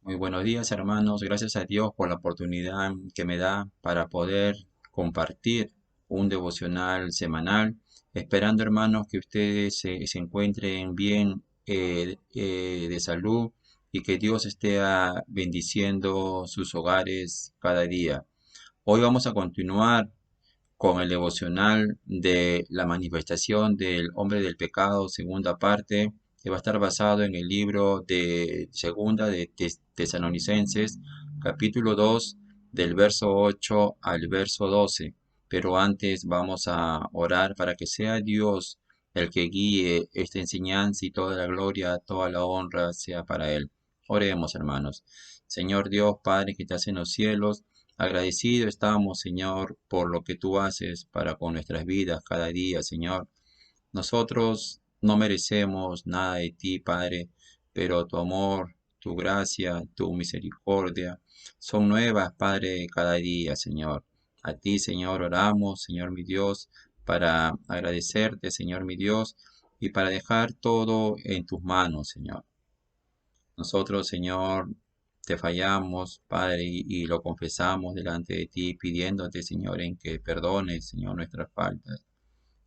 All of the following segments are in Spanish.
Muy buenos días, hermanos. Gracias a Dios por la oportunidad que me da para poder compartir un devocional semanal. Esperando, hermanos, que ustedes se encuentren bien de salud y que Dios esté bendiciendo sus hogares cada día. Hoy vamos a continuar con el devocional de la manifestación del hombre del pecado, segunda parte, que va a estar basado en el libro de segunda de Tesalonicenses, capítulo 2, del verso 8 al verso 12. Pero antes vamos a orar para que sea Dios el que guíe esta enseñanza y toda la gloria, toda la honra sea para Él. Oremos, hermanos. Señor Dios, Padre que estás en los cielos, agradecido estamos, Señor, por lo que tú haces para con nuestras vidas cada día, Señor. Nosotros no merecemos nada de ti, Padre, pero tu amor, tu gracia, tu misericordia son nuevas, Padre, cada día, Señor. A ti, Señor, oramos, Señor mi Dios, para agradecerte, Señor mi Dios, y para dejar todo en tus manos, Señor. Nosotros, Señor, te fallamos, Padre, y lo confesamos delante de ti, pidiéndote, Señor, en que perdones, Señor, nuestras faltas.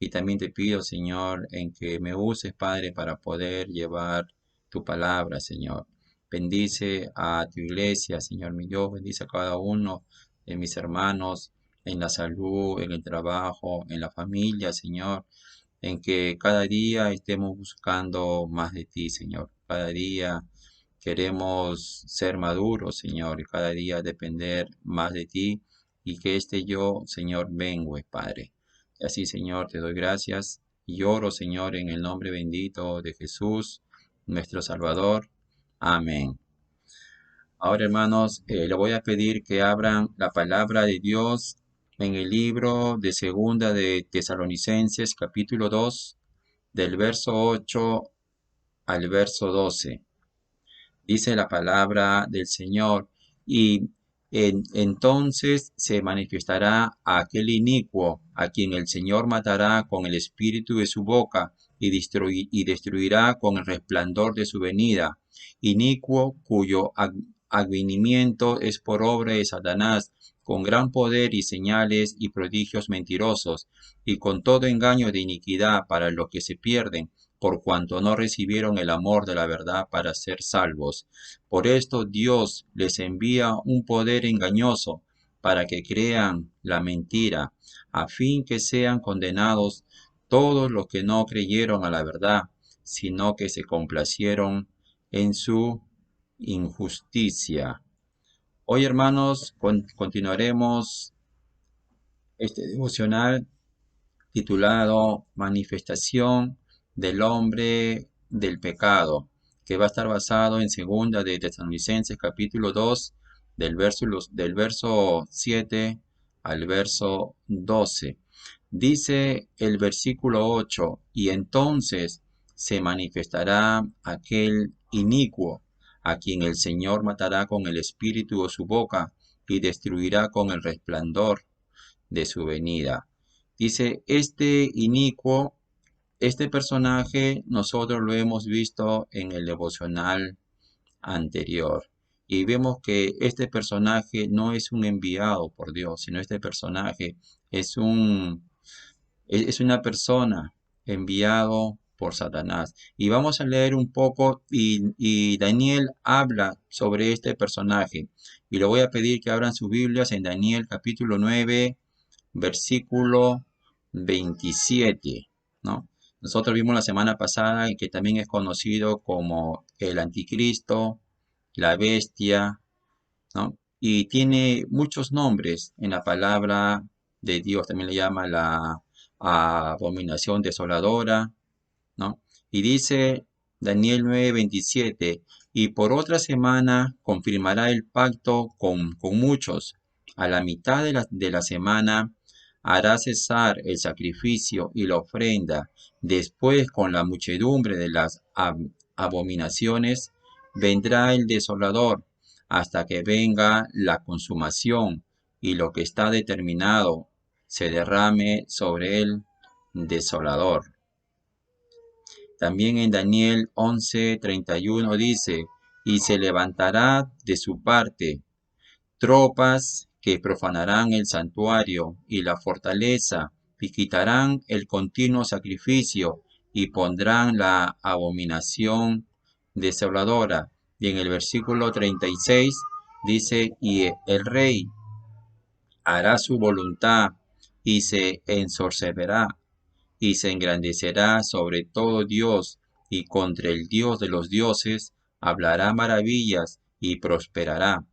Y también te pido, Señor, en que me uses, Padre, para poder llevar tu palabra, Señor. Bendice a tu iglesia, Señor mi Dios, bendice a cada uno de mis hermanos en la salud, en el trabajo, en la familia, Señor, en que cada día estemos buscando más de ti, Señor. Cada día queremos ser maduros, Señor, y cada día depender más de ti y que yo, Señor, vengue, Padre. Y así, Señor, te doy gracias y oro, Señor, en el nombre bendito de Jesús, nuestro Salvador. Amén. Ahora, hermanos, le voy a pedir que abran la palabra de Dios en el libro de Segunda de Tesalonicenses, capítulo 2, del verso 8 al verso 12. Dice la palabra del Señor, y entonces se manifestará aquel inicuo, a quien el Señor matará con el espíritu de su boca, y destruirá con el resplandor de su venida, inicuo cuyo advenimiento es por obra de Satanás, con gran poder y señales y prodigios mentirosos, y con todo engaño de iniquidad para los que se pierden, por cuanto no recibieron el amor de la verdad para ser salvos. Por esto Dios les envía un poder engañoso para que crean la mentira, a fin que sean condenados todos los que no creyeron a la verdad, sino que se complacieron en su injusticia. Hoy, hermanos, continuaremos este devocional titulado Manifestación del hombre del pecado, que va a estar basado en segunda de Tesalonicenses capítulo 2 del verso 7 al verso 12. Dice el versículo 8, y entonces se manifestará aquel inicuo, a quien el Señor matará con el espíritu de su boca y destruirá con el resplandor de su venida. Dice, este inicuo, este personaje, nosotros lo hemos visto en el devocional anterior. Y vemos que este personaje no es un enviado por Dios, sino este personaje es es una persona enviado por Satanás. Y vamos a leer un poco y Daniel habla sobre este personaje. Y le voy a pedir que abran sus Biblias en Daniel capítulo 9 versículo 27, ¿no? Nosotros vimos la semana pasada y que también es conocido como el anticristo, la bestia, ¿no? Y tiene muchos nombres en la palabra de Dios. También le llama la abominación desoladora, ¿no? Y dice Daniel 9:27, y por otra semana confirmará el pacto con muchos. A la mitad de la semana hará cesar el sacrificio y la ofrenda. Después, con la muchedumbre de las abominaciones, vendrá el desolador, hasta que venga la consumación y lo que está determinado se derrame sobre el desolador. También en Daniel 11:31 dice, y se levantará de su parte tropas que profanarán el santuario y la fortaleza, y quitarán el continuo sacrificio, y pondrán la abominación desoladora. Y en el versículo 36 dice, y el rey hará su voluntad, y se ensorcecerá, y se engrandecerá sobre todo Dios, y contra el Dios de los dioses hablará maravillas y prosperará,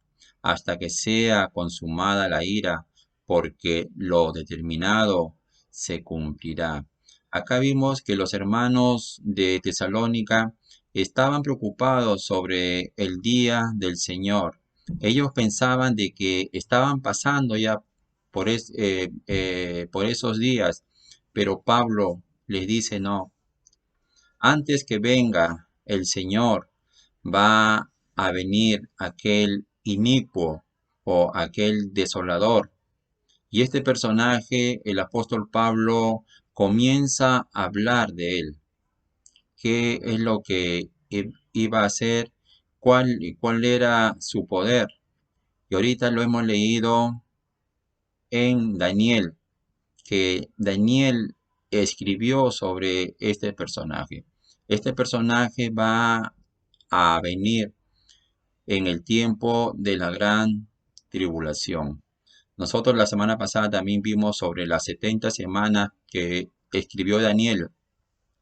hasta que sea consumada la ira, porque lo determinado se cumplirá. Acá vimos que los hermanos de Tesalónica estaban preocupados sobre el día del Señor. Ellos pensaban de que estaban pasando ya por esos días, pero Pablo les dice, no, antes que venga el Señor, va a venir aquel inicuo o aquel desolador. Y este personaje, el apóstol Pablo, comienza a hablar de él. ¿Qué es lo que iba a hacer? ¿Cuál era su poder? Y ahorita lo hemos leído en Daniel, que Daniel escribió sobre este personaje. Este personaje va a venir en el tiempo de la gran tribulación. Nosotros la semana pasada también vimos sobre las 70 semanas que escribió Daniel.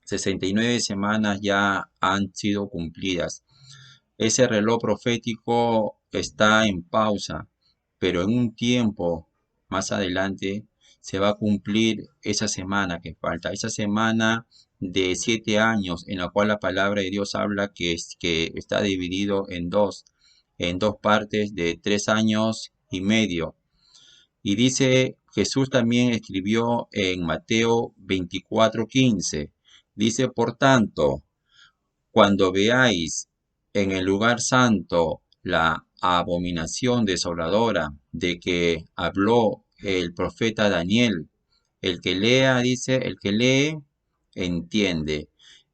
69 semanas ya han sido cumplidas. Ese reloj profético está en pausa, pero en un tiempo más adelante se va a cumplir esa semana que falta, esa semana de 7 años en la cual la palabra de Dios habla que está dividido en dos partes de 3 años y medio. Y dice, Jesús también escribió en Mateo 24:15, dice, por tanto, cuando veáis en el lugar santo la abominación desoladora de que habló el profeta Daniel, el que lea, dice, el que lee, entiende.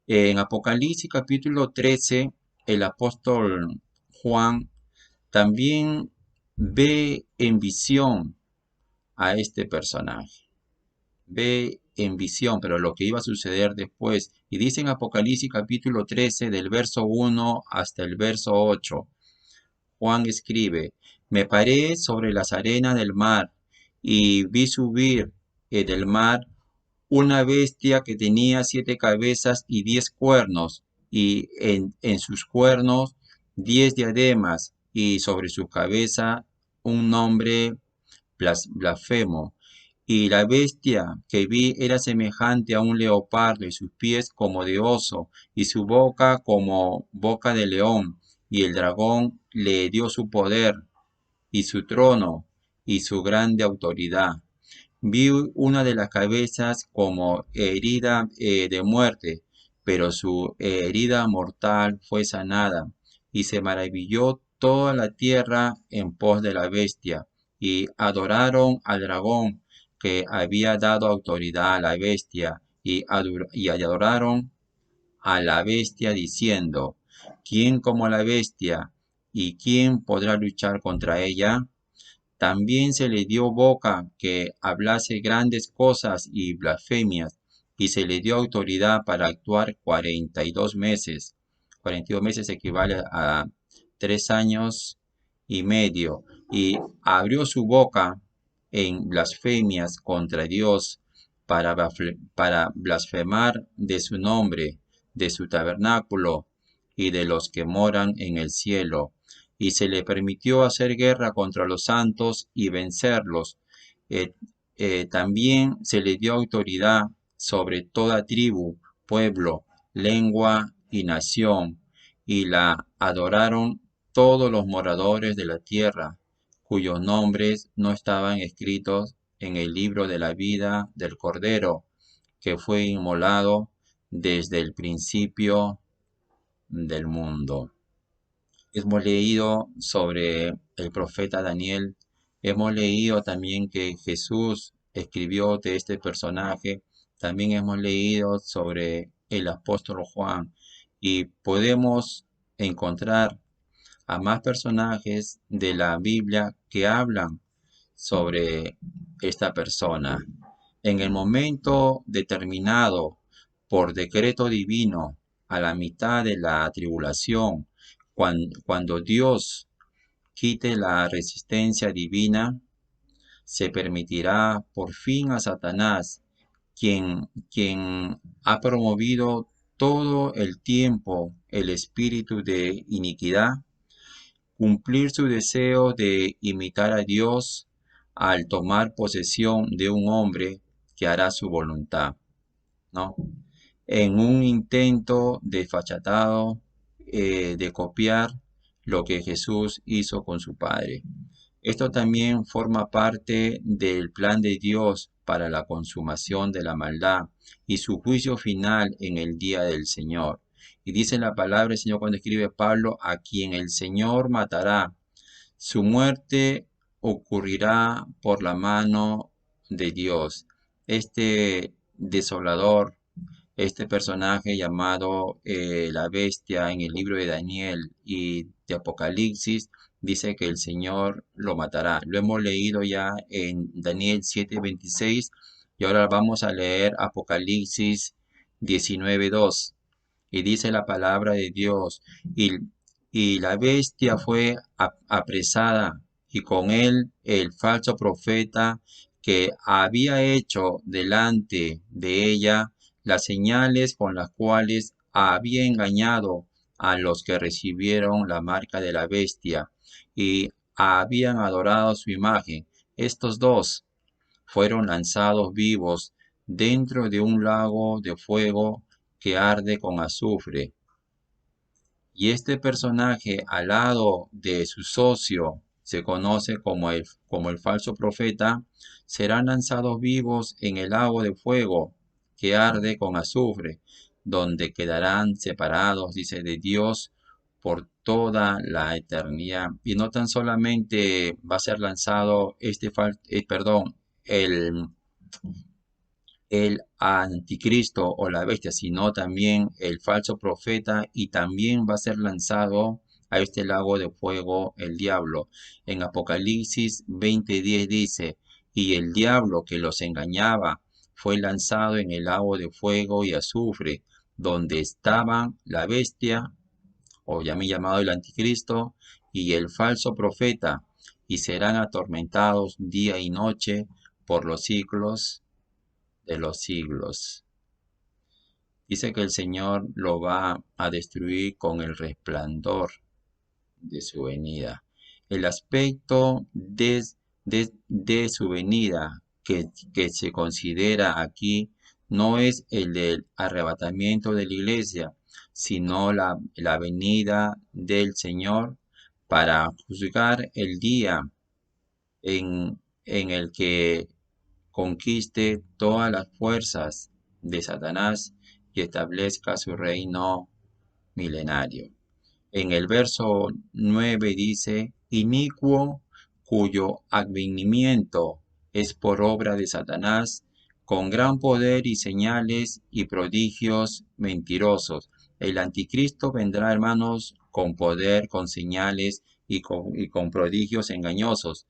En Apocalipsis capítulo 13, el apóstol Juan también ve en visión a este personaje. Ve en visión, pero lo que iba a suceder después. Y dice en Apocalipsis capítulo 13, del verso 1 hasta el verso 8, Juan escribe, me paré sobre las arenas del mar y vi subir del mar una bestia que tenía 7 cabezas y 10 cuernos, y en sus cuernos 10 diademas, y sobre su cabeza un nombre blasfemo. Y la bestia que vi era semejante a un leopardo, y sus pies como de oso, y su boca como boca de león. Y el dragón le dio su poder, y su trono, y su grande autoridad. Vi una de las cabezas como herida de muerte, pero su herida mortal fue sanada, y se maravilló toda la tierra en pos de la bestia, y adoraron al dragón que había dado autoridad a la bestia, y adoraron a la bestia diciendo, ¿quién como la bestia? ¿Y quién podrá luchar contra ella? También se le dio boca que hablase grandes cosas y blasfemias, y se le dio autoridad para actuar 42 meses. 42 meses equivale a 3 años y medio. Y abrió su boca en blasfemias contra Dios para blasfemar de su nombre, de su tabernáculo y de los que moran en el cielo, y se le permitió hacer guerra contra los santos y vencerlos. Eh, También se le dio autoridad sobre toda tribu, pueblo, lengua y nación, y la adoraron todos los moradores de la tierra, cuyos nombres no estaban escritos en el libro de la vida del Cordero, que fue inmolado desde el principio del mundo. Hemos leído sobre el profeta Daniel, hemos leído también que Jesús escribió de este personaje, también hemos leído sobre el apóstol Juan, y podemos encontrar a más personajes de la Biblia que hablan sobre esta persona. En el momento determinado por decreto divino, a la mitad de la tribulación, cuando Dios quite la resistencia divina, se permitirá por fin a Satanás, quien ha promovido todo el tiempo el espíritu de iniquidad, cumplir su deseo de imitar a Dios al tomar posesión de un hombre que hará su voluntad, ¿no? En un intento desfachatado de copiar lo que Jesús hizo con su Padre. Esto también forma parte del plan de Dios para la consumación de la maldad y su juicio final en el día del Señor. Y dice la palabra del Señor cuando escribe Pablo, a quien el Señor matará. Su muerte ocurrirá por la mano de Dios. Este desolador, este personaje llamado la bestia en el libro de Daniel y de Apocalipsis, dice que el Señor lo matará. Lo hemos leído ya en Daniel 7:26 y ahora vamos a leer Apocalipsis 19:2. Y dice la palabra de Dios, y la bestia fue apresada, y con él el falso profeta que había hecho delante de ella las señales con las cuales había engañado a los que recibieron la marca de la bestia y habían adorado su imagen. Estos dos fueron lanzados vivos dentro de un lago de fuego que arde con azufre. Y este personaje, al lado de su socio, se conoce como el falso profeta, serán lanzados vivos en el lago de fuego que arde con azufre, donde quedarán separados, dice, de Dios por toda la eternidad. Y no tan solamente va a ser lanzado el anticristo o la bestia, sino también el falso profeta, y también va a ser lanzado a este lago de fuego el diablo. En Apocalipsis 20:10 dice, y el diablo que los engañaba fue lanzado en el lago de fuego y azufre, donde estaban la bestia, o ya me llamado el anticristo, y el falso profeta, y serán atormentados día y noche por los siglos de los siglos. Dice que el Señor lo va a destruir con el resplandor de su venida. El aspecto de su venida que se considera aquí no es el del arrebatamiento de la iglesia, sino la venida del Señor para juzgar el día en el que conquiste todas las fuerzas de Satanás y establezca su reino milenario. En el verso 9 dice, inicuo cuyo advenimiento es por obra de Satanás, con gran poder y señales y prodigios mentirosos. El anticristo vendrá, hermanos, con poder, con señales y con prodigios engañosos.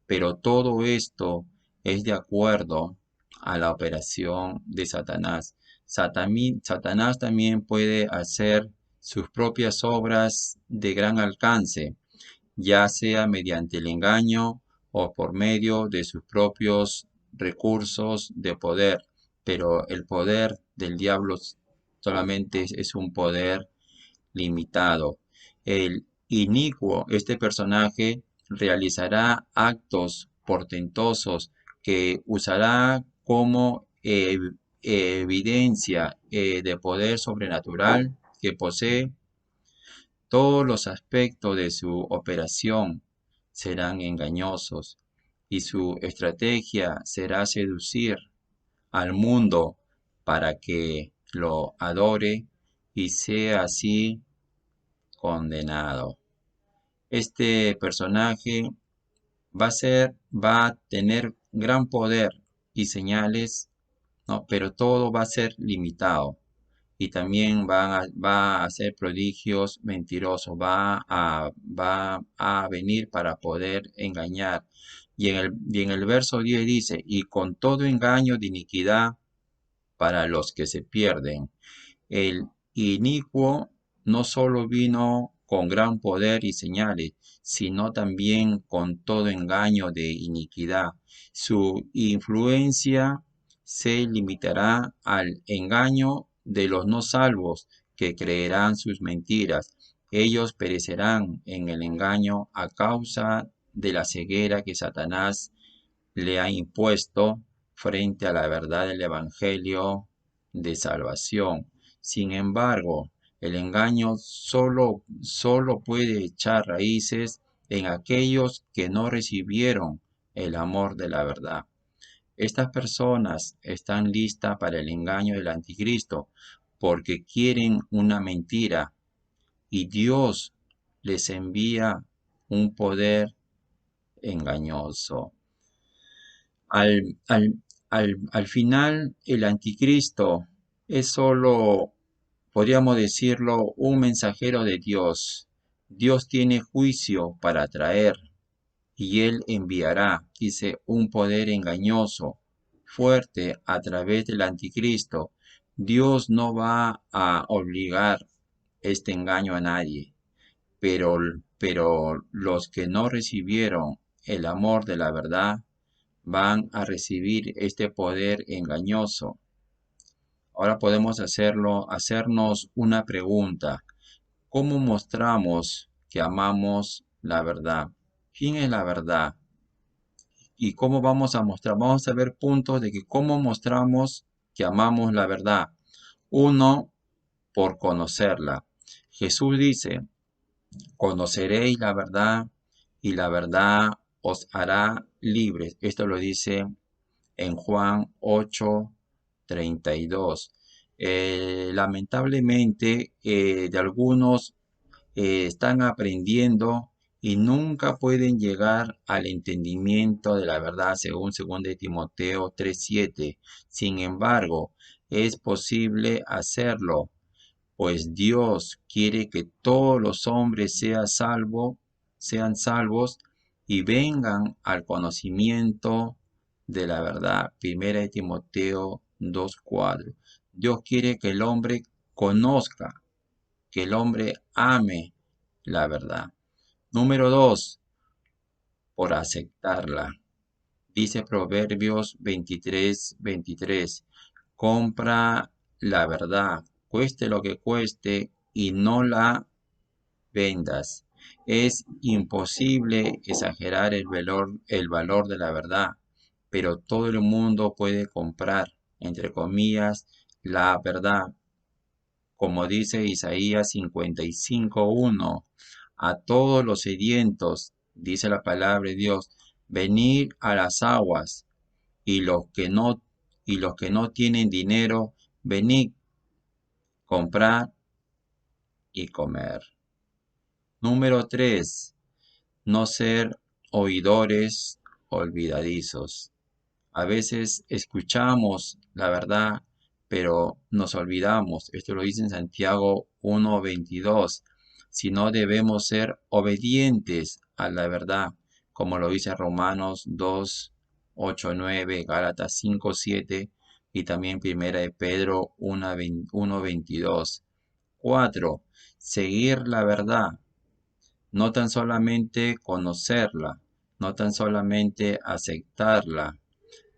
Pero todo esto es de acuerdo a la operación de Satanás. Satanás también puede hacer sus propias obras de gran alcance, ya sea mediante el engaño o por medio de sus propios recursos de poder. Pero el poder del diablo solamente es un poder limitado. El inicuo, este personaje, realizará actos portentosos que usará como evidencia de poder sobrenatural que posee. Todos los aspectos de su operación serán engañosos y su estrategia será seducir al mundo para que lo adore y sea así condenado. Este personaje va a tener gran poder y señales, ¿no? Pero todo va a ser limitado y también va a hacer prodigios mentirosos, va a venir para poder engañar. Y en el verso 10 dice, y con todo engaño de iniquidad para los que se pierden. El inicuo no solo vino con gran poder y señales, sino también con todo engaño de iniquidad. Su influencia se limitará al engaño de los no salvos, que creerán sus mentiras. Ellos perecerán en el engaño a causa de la ceguera que Satanás le ha impuesto frente a la verdad del Evangelio de salvación. Sin embargo, el engaño solo puede echar raíces en aquellos que no recibieron el amor de la verdad. Estas personas están listas para el engaño del anticristo porque quieren una mentira y Dios les envía un poder engañoso. Al final, el anticristo es solo, podríamos decirlo, un mensajero de Dios. Dios tiene juicio para traer y él enviará, dice, un poder engañoso, fuerte a través del anticristo. Dios no va a obligar este engaño a nadie, pero, pero los que no recibieron el amor de la verdad van a recibir este poder engañoso. Ahora podemos hacernos una pregunta. ¿Cómo mostramos que amamos la verdad? ¿Quién es la verdad? ¿Y cómo vamos a mostrar? Vamos a ver puntos de que cómo mostramos que amamos la verdad. Uno, por conocerla. Jesús dice, conoceréis la verdad y la verdad os hará libres. Esto lo dice en Juan 8:32. Lamentablemente, de algunos están aprendiendo y nunca pueden llegar al entendimiento de la verdad, según 2 Timoteo 3:7. Sin embargo, es posible hacerlo, pues Dios quiere que todos los hombres sean salvos y vengan al conocimiento de la verdad. 1 Timoteo 2:4. Dios quiere que el hombre conozca, que el hombre ame la verdad. Número 2, por aceptarla. Dice Proverbios 23:23. Compra la verdad, cueste lo que cueste, y no la vendas. Es imposible exagerar el valor de la verdad, pero todo el mundo puede comprar, entre comillas, la verdad. Como dice Isaías 55:1, a todos los sedientos, dice la palabra de Dios, venid a las aguas, y los que no tienen dinero, venid, comprar y comer. Número 3, no ser oidores olvidadizos. A veces escuchamos la verdad, pero nos olvidamos. Esto lo dice en Santiago 1:22. Si no debemos ser obedientes a la verdad, como lo dice Romanos 2:8-9, Gálatas 5:7 y también Primera de Pedro 1:22. 4. Seguir la verdad. No tan solamente conocerla, no tan solamente aceptarla,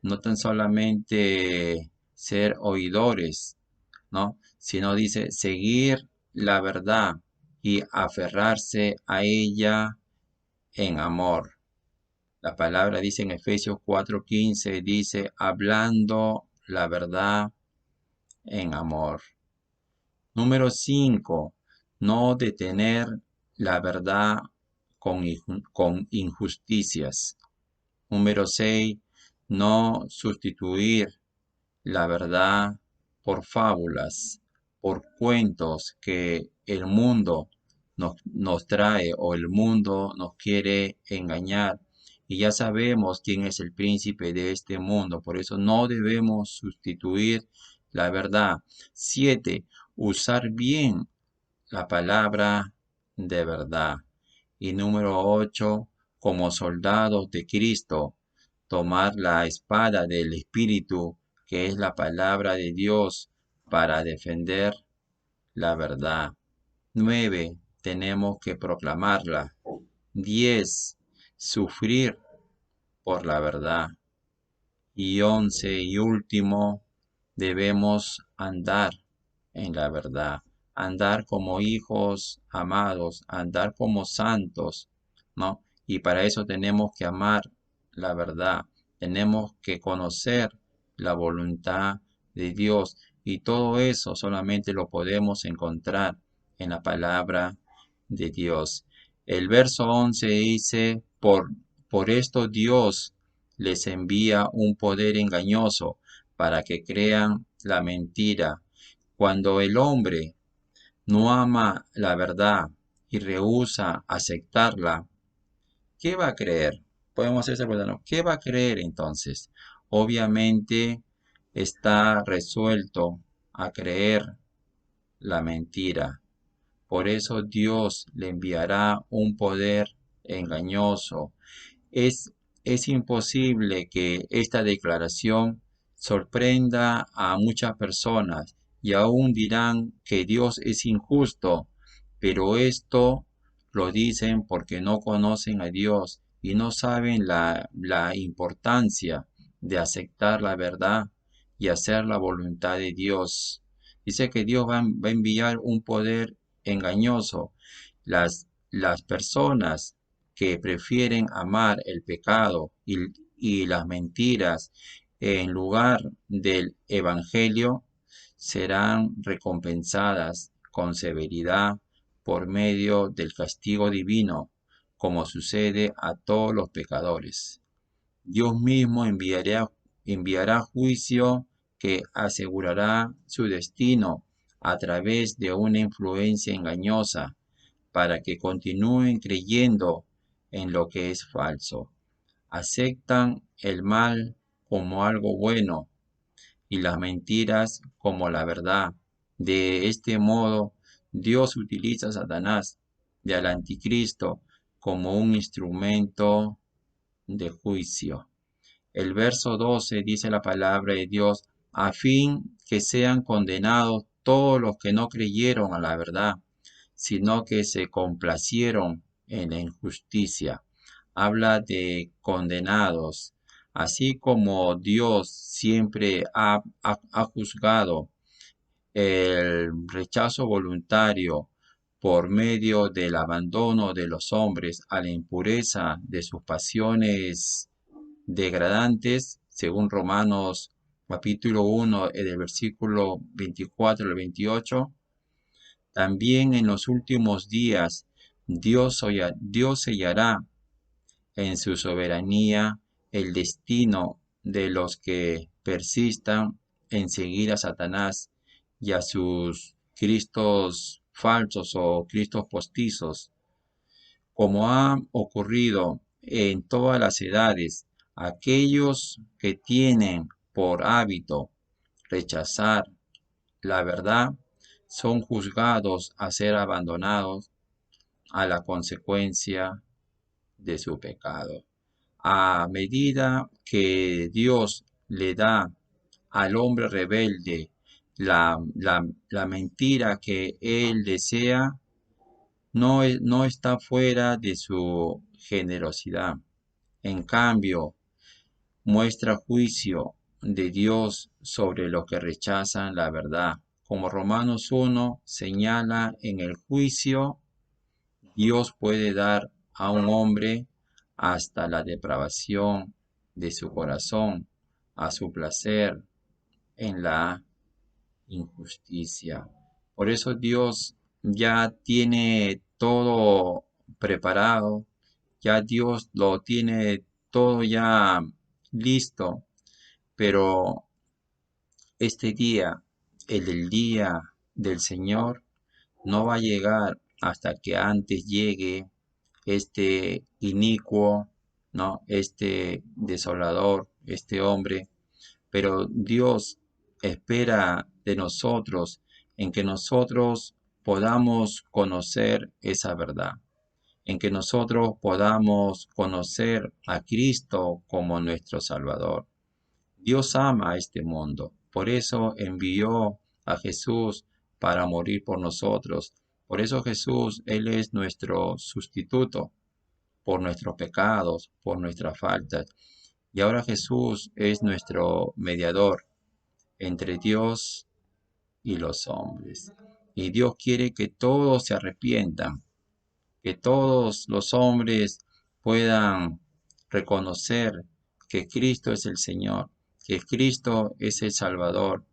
no tan solamente ser oidores, ¿no? Sino dice seguir la verdad y aferrarse a ella en amor. La palabra dice en Efesios 4:15, dice, hablando la verdad en amor. Número 5, no detener la verdad con injusticias. Número 6, no sustituir la verdad por fábulas, por cuentos que el mundo nos trae o el mundo nos quiere engañar. Y ya sabemos quién es el príncipe de este mundo, por eso no debemos sustituir la verdad. 7, usar bien la palabra de verdad. Y número 8, como soldados de Cristo, tomar la espada del Espíritu, que es la palabra de Dios, para defender la verdad. 9, tenemos que proclamarla. 10, sufrir por la verdad. Y 11 y último, debemos andar en la verdad, andar como hijos amados, andar como santos, ¿no? Y para eso tenemos que amar la verdad, tenemos que conocer la voluntad de Dios y todo eso solamente lo podemos encontrar en la palabra de Dios. El verso 11 dice, por esto Dios les envía un poder engañoso para que crean la mentira. Cuando el hombre no ama la verdad y rehúsa aceptarla, ¿qué va a creer? Podemos hacer esa pregunta, ¿no? ¿Qué va a creer entonces? Obviamente está resuelto a creer la mentira. Por eso Dios le enviará un poder engañoso. Es, es imposible que esta declaración sorprenda a muchas personas y aún dirán que Dios es injusto, pero esto lo dicen porque no conocen a Dios y no saben la importancia de aceptar la verdad y hacer la voluntad de Dios. Dice que Dios va a enviar un poder engañoso. Las personas que prefieren amar el pecado y las mentiras en lugar del evangelio serán recompensadas con severidad por medio del castigo divino, como sucede a todos los pecadores. Dios mismo enviará juicio que asegurará su destino a través de una influencia engañosa para que continúen creyendo en lo que es falso. Aceptan el mal como algo bueno y las mentiras como la verdad. De este modo, Dios utiliza a Satanás y al anticristo como un instrumento de juicio. El verso 12 dice la palabra de Dios, a fin que sean condenados todos los que no creyeron a la verdad, sino que se complacieron en la injusticia. Habla de condenados, así como Dios siempre ha juzgado el rechazo voluntario por medio del abandono de los hombres a la impureza de sus pasiones degradantes, según Romanos capítulo 1, del versículo 24 al 28. También en los últimos días Dios sellará en su soberanía el destino de los que persistan en seguir a Satanás y a sus cristos falsos o cristos postizos, como ha ocurrido en todas las edades. Aquellos que tienen por hábito rechazar la verdad son juzgados a ser abandonados a la consecuencia de su pecado. A medida que Dios le da al hombre rebelde la mentira que él desea, no está fuera de su generosidad. En cambio, muestra juicio de Dios sobre los que rechazan la verdad. Como Romanos 1 señala, en el juicio Dios puede dar a un hombre hasta la depravación de su corazón, a su placer en la injusticia. Por eso Dios ya tiene todo preparado, ya Dios lo tiene todo ya listo, pero este día, el del día del Señor, no va a llegar hasta que antes llegue este inicuo, ¿no? Este desolador, este hombre, pero Dios espera de nosotros en que nosotros podamos conocer esa verdad, en que nosotros podamos conocer a Cristo como nuestro Salvador. Dios ama a este mundo, por eso envió a Jesús para morir por nosotros. Por eso Jesús, Él es nuestro sustituto por nuestros pecados, por nuestras faltas. Y ahora Jesús es nuestro mediador entre Dios y los hombres. Y Dios quiere que todos se arrepientan, que todos los hombres puedan reconocer que Cristo es el Señor, que Cristo es el Salvador.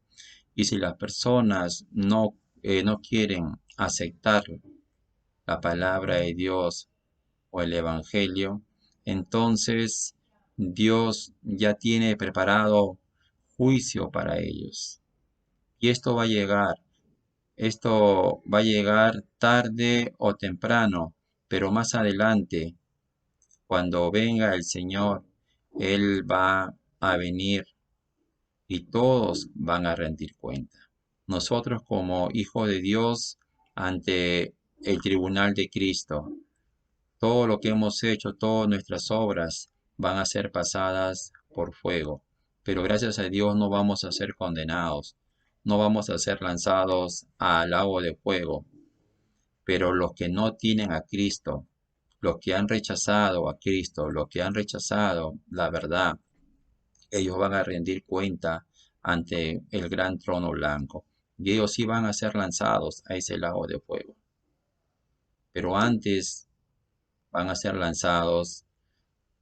Y si las personas no quieren aceptar la palabra de Dios o el Evangelio, entonces Dios ya tiene preparado juicio para ellos. Y esto va a llegar tarde o temprano, pero más adelante, cuando venga el Señor, Él va a venir y todos van a rendir cuenta. Nosotros como hijos de Dios ante el tribunal de Cristo, todo lo que hemos hecho, todas nuestras obras van a ser pasadas por fuego. Pero gracias a Dios no vamos a ser condenados, no vamos a ser lanzados al lago de fuego. Pero los que no tienen a Cristo, los que han rechazado a Cristo, los que han rechazado la verdad, ellos van a rendir cuenta ante el gran trono blanco. Y ellos sí van a ser lanzados a ese lago de fuego. Pero antes van a ser lanzados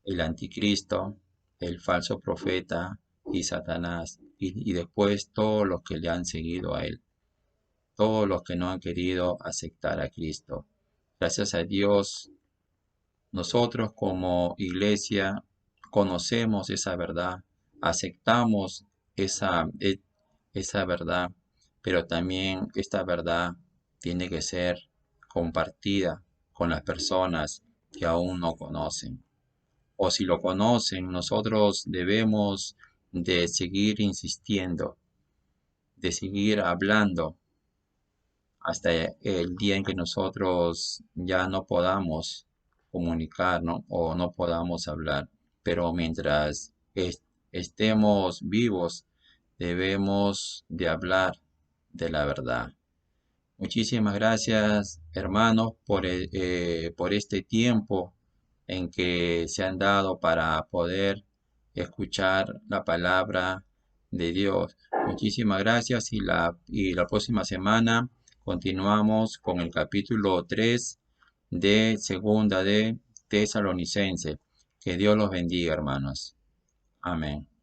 el anticristo, el falso profeta y Satanás, y después todos los que le han seguido a él, todos los que no han querido aceptar a Cristo. Gracias a Dios, nosotros como iglesia conocemos esa verdad, aceptamos esa verdad, pero también esta verdad tiene que ser compartida con las personas que aún no conocen. O si lo conocen, nosotros debemos de seguir insistiendo, de seguir hablando hasta el día en que nosotros ya no podamos comunicarnos o no podamos hablar. Pero mientras estemos vivos, debemos de hablar de la verdad. Muchísimas gracias, hermanos, por este tiempo en que se han dado para poder escuchar la palabra de Dios. Muchísimas gracias y la próxima semana continuamos con el capítulo 3 de Segunda de Tesalonicense. Que Dios los bendiga, hermanos. Amén.